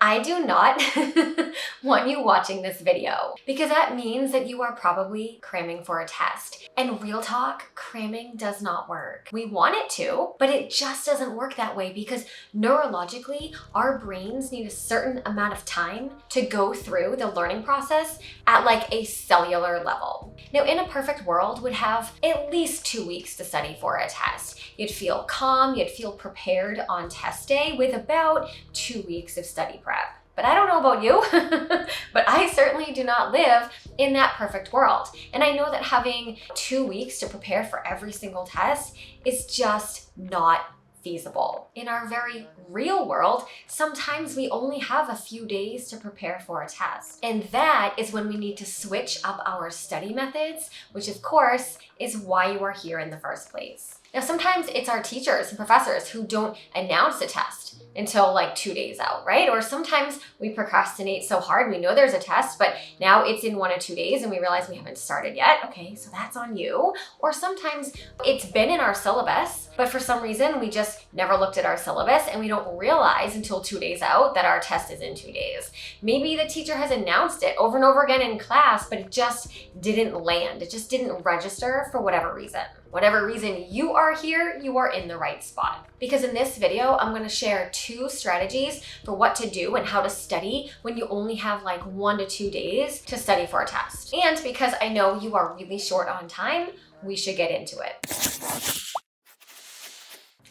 I do not want you watching this video because that means that you are probably cramming for a test. And real talk, cramming does not work. We want it to, but it just doesn't work that way because neurologically, our brains need a certain amount of time to go through the learning process at like a cellular level. Now, in a perfect world, would have at least 2 weeks to study for a test. You'd feel calm, you'd feel prepared on test day with about 2 weeks of study prep. But I don't know about you, but I certainly do not live in that perfect world. And I know that having 2 weeks to prepare for every single test is just not feasible. In our very real world, sometimes we only have a few days to prepare for a test. And that is when we need to switch up our study methods, which of course is why you are here in the first place. Now, sometimes it's our teachers and professors who don't announce a test until like 2 days out, right? Or sometimes we procrastinate so hard, we know there's a test, but now it's in 1 or 2 days and we realize we haven't started yet. Okay, so that's on you. Or sometimes it's been in our syllabus, but for some reason we just never looked at our syllabus and we don't realize until 2 days out that our test is in 2 days. Maybe the teacher has announced it over and over again in class, but it just didn't land. It just didn't register for whatever reason. Whatever reason you are here, you are in the right spot. Because in this video, I'm gonna share 2 strategies for what to do and how to study when you only have like 1 to 2 days to study for a test. And because I know you are really short on time, we should get into it.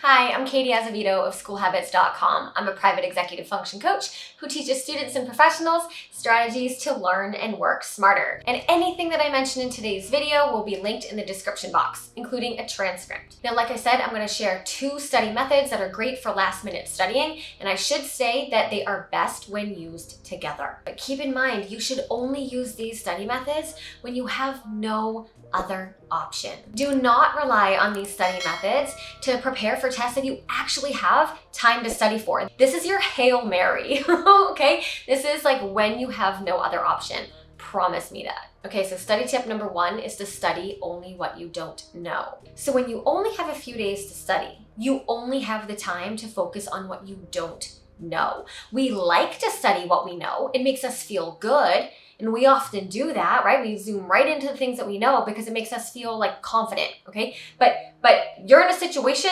Hi, I'm Katie Azevedo of SchoolHabits.com. I'm a private executive function coach who teaches students and professionals strategies to learn and work smarter. And anything that I mention in today's video will be linked in the description box, including a transcript. Now, like I said, I'm going to share 2 study methods that are great for last-minute studying, and I should say that they are best when used together. But keep in mind, you should only use these study methods when you have no other option. Do not rely on these study methods to prepare for tests that you actually have time to study for. This is your Hail Mary, okay? This is like when you have no other option. Promise me that. Okay, so study tip number 1 is to study only what you don't know. So when you only have a few days to study, you only have the time to focus on what you don't know. We like to study what we know. It makes us feel good. And we often do that, right? We zoom right into the things that we know because it makes us feel like confident, okay? But you're in a situation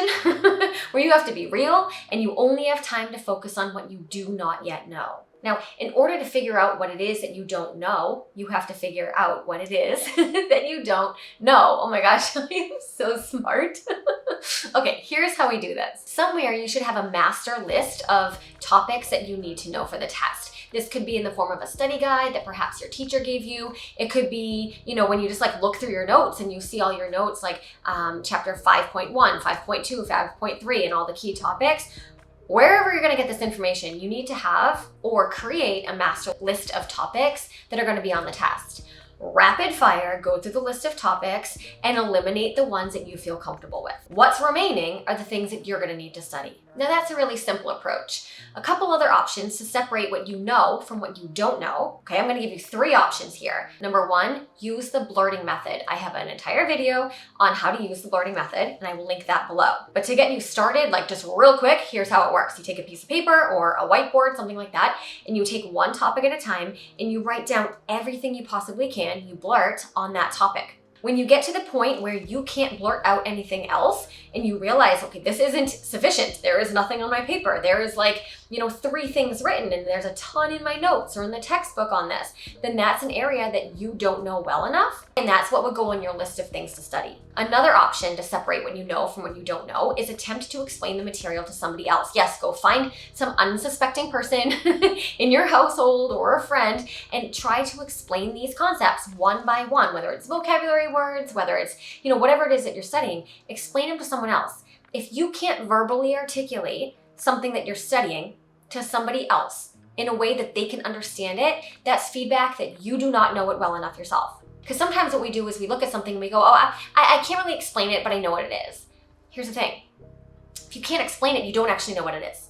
where you have to be real and you only have time to focus on what you do not yet know. Now, in order to figure out what it is that you don't know, you have to figure out what it is that you don't know. Oh my gosh, I'm so smart. Okay, here's how we do this. Somewhere you should have a master list of topics that you need to know for the test. This could be in the form of a study guide that perhaps your teacher gave you. It could be, when you just like look through your notes and you see all your notes like chapter 5.1, 5.2, 5.3, and all the key topics. Wherever you're gonna get this information, you need to have or create a master list of topics that are gonna be on the test. Rapid fire, go through the list of topics and eliminate the ones that you feel comfortable with. What's remaining are the things that you're gonna need to study. Now that's a really simple approach. A couple other options to separate what you know from what you don't know. Okay, I'm gonna give you 3 options here. Number 1, use the blurting method. I have an entire video on how to use the blurting method and I will link that below. But to get you started, like just real quick, here's how it works. You take a piece of paper or a whiteboard, something like that, and you take one topic at a time and you write down everything you possibly can, you blurt on that topic. When you get to the point where you can't blurt out anything else and you realize, okay, this isn't sufficient. There is nothing on my paper. There is like, 3 things written and there's a ton in my notes or in the textbook on this, then that's an area that you don't know well enough. And that's what would go on your list of things to study. Another option to separate what you know from what you don't know is attempt to explain the material to somebody else. Yes, go find some unsuspecting person in your household or a friend and try to explain these concepts one by one, whether it's vocabulary words, whether it's, whatever it is that you're studying, explain them to someone else. If you can't verbally articulate something that you're studying to somebody else in a way that they can understand it, that's feedback that you do not know it well enough yourself. Because sometimes what we do is we look at something and we go, oh, I can't really explain it, but I know what it is. Here's the thing. If you can't explain it, you don't actually know what it is.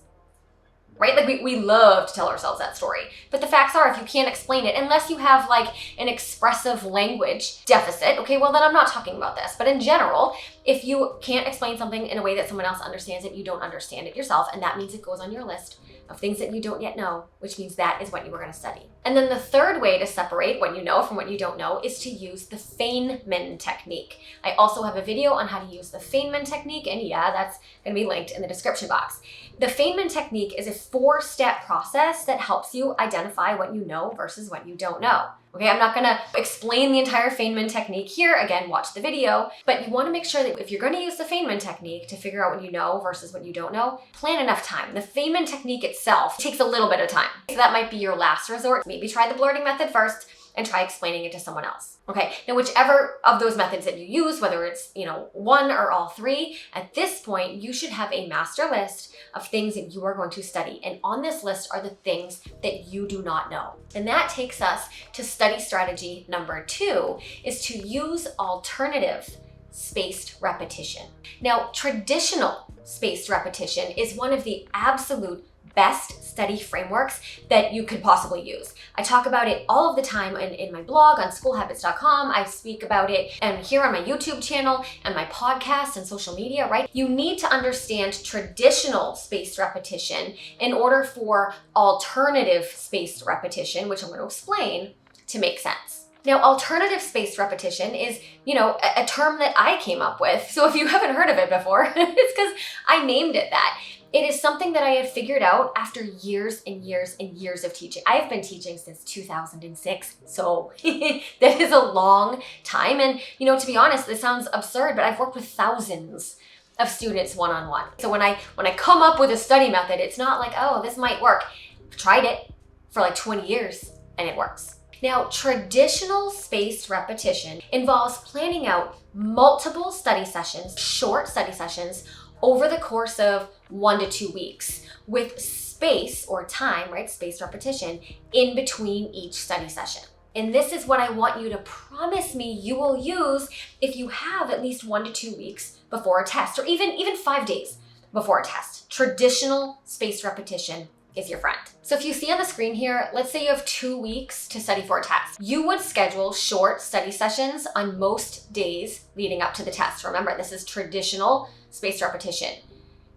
Right? Like we love to tell ourselves that story. But the facts are, if you can't explain it, unless you have like an expressive language deficit, okay, well then I'm not talking about this. But in general, if you can't explain something in a way that someone else understands it, you don't understand it yourself, and that means it goes on your list of things that you don't yet know, which means that is what you are going to study. And then the third way to separate what you know from what you don't know is to use the Feynman technique. I also have a video on how to use the Feynman technique, and yeah, that's going to be linked in the description box. The Feynman technique is a 4-step process that helps you identify what you know versus what you don't know. Okay, I'm not gonna explain the entire Feynman technique here. Again, watch the video, but you wanna make sure that if you're gonna use the Feynman technique to figure out what you know versus what you don't know, plan enough time. The Feynman technique itself takes a little bit of time. So that might be your last resort. Maybe try the blurting method first and try explaining it to someone else. Okay, now whichever of those methods that you use, whether it's, one or all three, at this point, you should have a master list of things that you are going to study. And on this list are the things that you do not know. And that takes us to study strategy number 2, is to use alternative spaced repetition. Now, traditional spaced repetition is one of the absolute best study frameworks that you could possibly use. I talk about it all of the time in my blog on SchoolHabits.com. I speak about it here on my YouTube channel and my podcast and social media, right? You need to understand traditional spaced repetition in order for alternative spaced repetition, which I'm going to explain, to make sense. Now, alternative spaced repetition is, a term that I came up with. So if you haven't heard of it before, it's because I named it that. It is something that I had figured out after years and years and years of teaching. I've been teaching since 2006, so that is a long time. And, to be honest, this sounds absurd, but I've worked with thousands of students one-on-one. So when I come up with a study method, it's not like, oh, this might work. I've tried it for like 20 years and it works. Now, traditional spaced repetition involves planning out multiple study sessions, short study sessions, over the course of 1 to 2 weeks with space or time, right, spaced repetition, in between each study session. And this is what I want you to promise me you will use if you have at least 1 to 2 weeks before a test, or even 5 days before a test. Traditional spaced repetition is your friend. So if you see on the screen here, let's say you have 2 weeks to study for a test. You would schedule short study sessions on most days leading up to the test. Remember, this is traditional spaced repetition.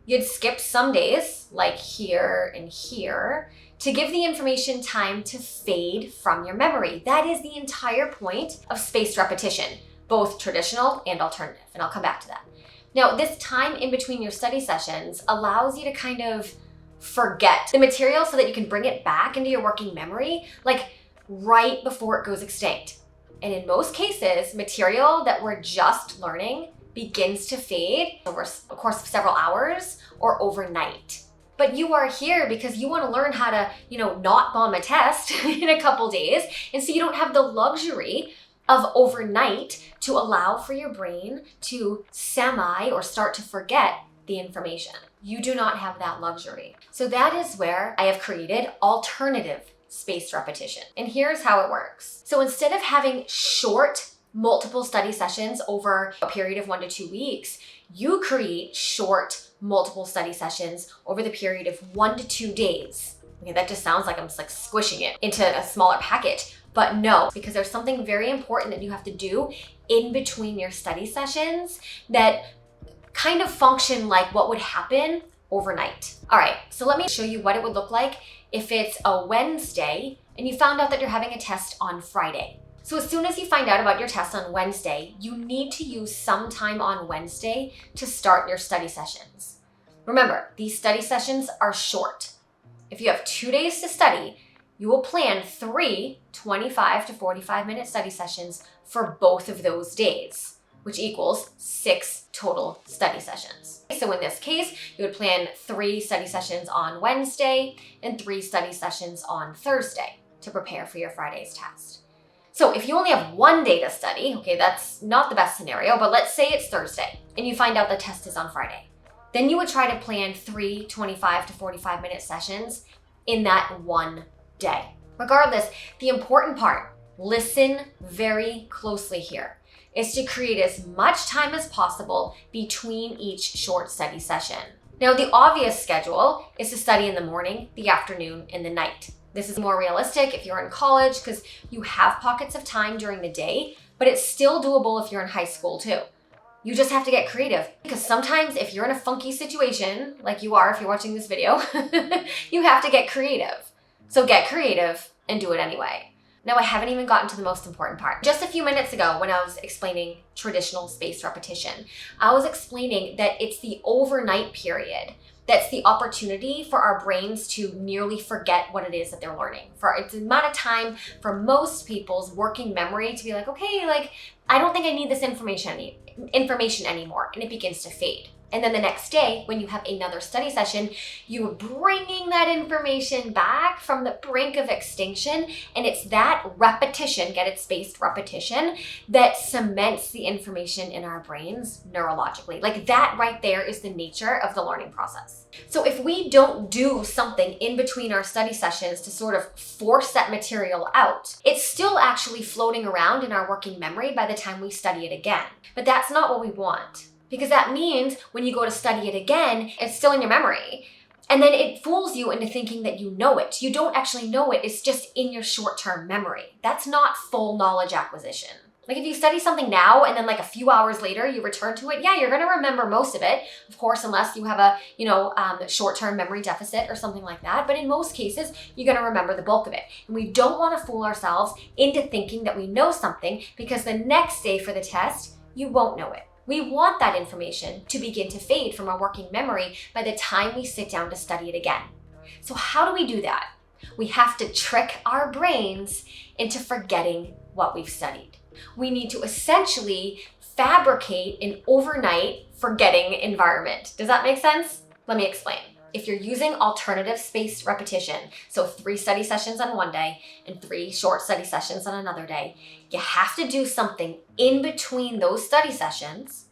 You'd skip some days, like here and here, to give the information time to fade from your memory. That is the entire point of spaced repetition, both traditional and alternative, and I'll come back to that. Now, this time in between your study sessions allows you to kind of forget the material so that you can bring it back into your working memory, like right before it goes extinct. And in most cases, material that we're just learning begins to fade over a course of several hours or overnight. But you are here because you want to learn how to, not bomb a test in a couple days. And so you don't have the luxury of overnight to allow for your brain to or start to forget the information. You do not have that luxury. So that is where I have created alternative spaced repetition. And here's how it works. So instead of having short multiple study sessions over a period of 1 to 2 weeks, you create short multiple study sessions over the period of 1 to 2 days. Okay, that just sounds like I'm just like squishing it into a smaller package, but no, because there's something very important that you have to do in between your study sessions that kind of function like what would happen overnight. All right, so let me show you what it would look like if it's a Wednesday and you found out that you're having a test on Friday. So as soon as you find out about your test on Wednesday, you need to use some time on Wednesday to start your study sessions. Remember, these study sessions are short. If you have 2 days to study, you will plan 3 25 to 45 minute study sessions for both of those days, which equals 6 total study sessions. So in this case, you would plan 3 study sessions on Wednesday and 3 study sessions on Thursday to prepare for your Friday's test. So if you only have 1 day to study, okay, that's not the best scenario, but let's say it's Thursday and you find out the test is on Friday. Then you would try to plan 3 25 to 45 minute sessions in that 1 day. Regardless, the important part, listen very closely here, is to create as much time as possible between each short study session. Now, the obvious schedule is to study in the morning, the afternoon, and the night. This is more realistic if you're in college because you have pockets of time during the day, but it's still doable if you're in high school too. You just have to get creative, because sometimes if you're in a funky situation, like you are if you're watching this video, you have to get creative. So get creative and do it anyway. Now, I haven't even gotten to the most important part. Just a few minutes ago when I was explaining traditional spaced repetition, I was explaining that it's the overnight period that's the opportunity for our brains to nearly forget what it is that they're learning. It's the amount of time for most people's working memory to be like, okay, like, I don't think I need this information anymore, and it begins to fade. And then the next day, when you have another study session, you're bringing that information back from the brink of extinction. And it's that repetition, get it, spaced repetition, that cements the information in our brains neurologically. Like that right there is the nature of the learning process. So if we don't do something in between our study sessions to sort of force that material out, it's still actually floating around in our working memory by the time we study it again. But that's not what we want. Because that means when you go to study it again, it's still in your memory. And then it fools you into thinking that you know it. You don't actually know it. It's just in your short-term memory. That's not full knowledge acquisition. Like if you study something now and then like a few hours later you return to it, yeah, you're going to remember most of it. Of course, unless you have a, short-term memory deficit or something like that. But in most cases, you're going to remember the bulk of it. And we don't want to fool ourselves into thinking that we know something, because the next day for the test, you won't know it. We want that information to begin to fade from our working memory by the time we sit down to study it again. So how do we do that? We have to trick our brains into forgetting what we've studied. We need to essentially fabricate an overnight forgetting environment. Does that make sense? Let me explain. If you're using alternative spaced repetition, so 3 study sessions on one day and 3 short study sessions on another day, you have to do something in between those study sessions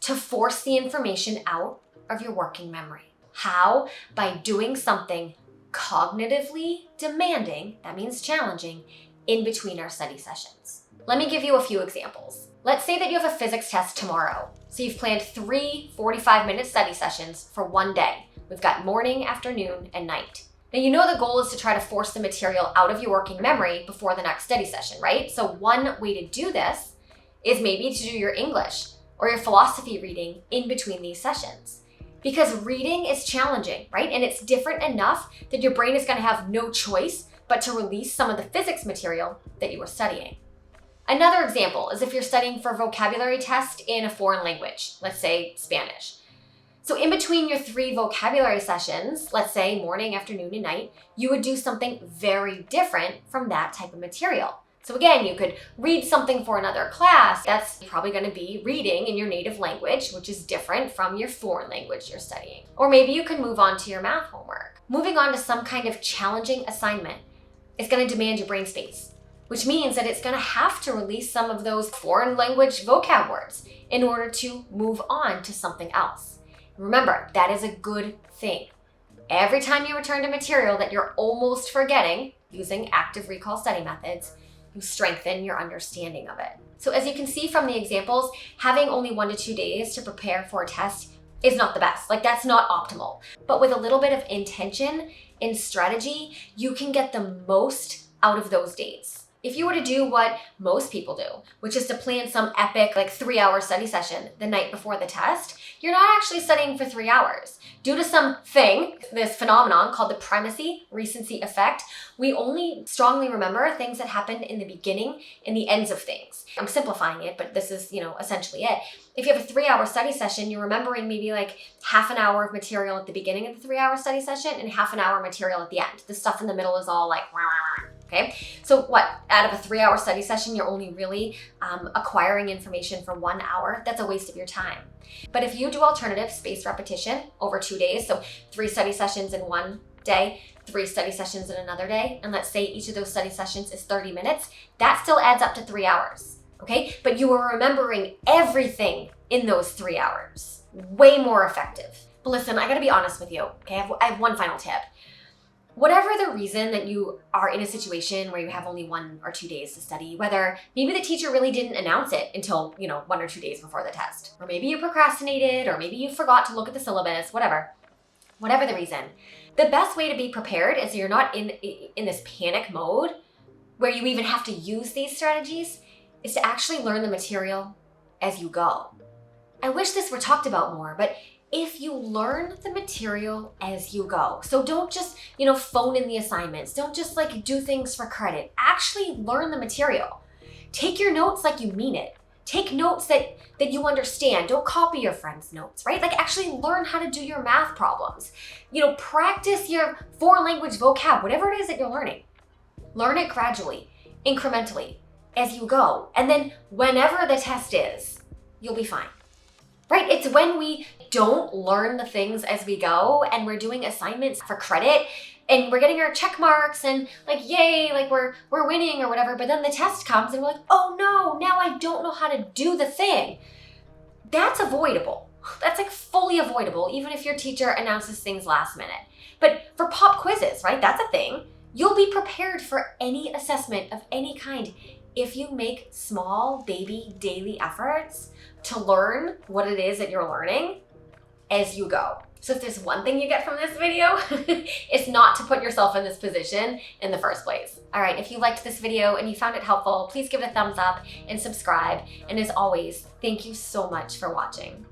to force the information out of your working memory. How? By doing something cognitively demanding, that means challenging, in between our study sessions. Let me give you a few examples. Let's say that you have a physics test tomorrow. So you've planned 3 45-minute study sessions for one day. We've got morning, afternoon, and night. Now, you know the goal is to try to force the material out of your working memory before the next study session, right? So one way to do this is maybe to do your English or your philosophy reading in between these sessions. Because reading is challenging, right? And it's different enough that your brain is going to have no choice but to release some of the physics material that you were studying. Another example is if you're studying for a vocabulary test in a foreign language, let's say Spanish. So in between your 3 vocabulary sessions, let's say morning, afternoon, and night, you would do something very different from that type of material. So again, you could read something for another class. That's probably going to be reading in your native language, which is different from your foreign language you're studying. Or maybe you can move on to your math homework. Moving on to some kind of challenging assignment is going to demand your brain space, which means that it's going to have to release some of those foreign language vocab words in order to move on to something else. Remember, that is a good thing. Every time you return to material that you're almost forgetting, using active recall study methods, you strengthen your understanding of it. So as you can see from the examples, having only 1 to 2 days to prepare for a test is not the best. Like, that's not optimal. But with a little bit of intention and strategy, you can get the most out of those days. If you were to do what most people do, which is to plan some epic 3-hour study session the night before the test, you're not actually studying for 3 hours. Due to this phenomenon called the primacy recency effect, we only strongly remember things that happened in the beginning and the ends of things. I'm simplifying it, but this is, essentially it. If you have a 3-hour study session, you're remembering maybe half an hour of material at the beginning of the 3-hour study session and half an hour material at the end. The stuff in the middle is all wah, wah, wah. Okay, so out of a 3-hour study session, you're only really acquiring information for 1 hour. That's a waste of your time. But if you do alternative spaced repetition over 2 days, so 3 study sessions in one day, 3 study sessions in another day, and let's say each of those study sessions is 30 minutes, that still adds up to 3 hours, okay? But you are remembering everything in those 3 hours. Way more effective. But listen, I gotta be honest with you, okay? I have one final tip. Whatever the reason that you are in a situation where you have only 1 or 2 days to study, whether maybe the teacher really didn't announce it until, 1 or 2 days before the test, or maybe you procrastinated, or maybe you forgot to look at the syllabus, whatever the reason, the best way to be prepared is you're not in this panic mode where you even have to use these strategies, is to actually learn the material as you go. I wish this were talked about more, but if you learn the material as you go, so don't just, phone in the assignments. Don't just like do things for credit. Actually learn the material. Take your notes like you mean it. Take notes that you understand. Don't copy your friend's notes, right? Like actually learn how to do your math problems. Practice your foreign language vocab, whatever it is that you're learning. Learn it gradually, incrementally, as you go. And then whenever the test is, you'll be fine, right? It's when we don't learn the things as we go and we're doing assignments for credit and we're getting our check marks and like, yay, like we're winning or whatever. But then the test comes and we're like, oh no, now I don't know how to do the thing. That's avoidable. That's like fully avoidable, even if your teacher announces things last minute. But for pop quizzes, right, that's a thing. You'll be prepared for any assessment of any kind if you make small baby daily efforts to learn what it is that you're learning as you go. So if there's one thing you get from this video, it's not to put yourself in this position in the first place. All right, if you liked this video and you found it helpful, please give it a thumbs up and subscribe. And as always, thank you so much for watching.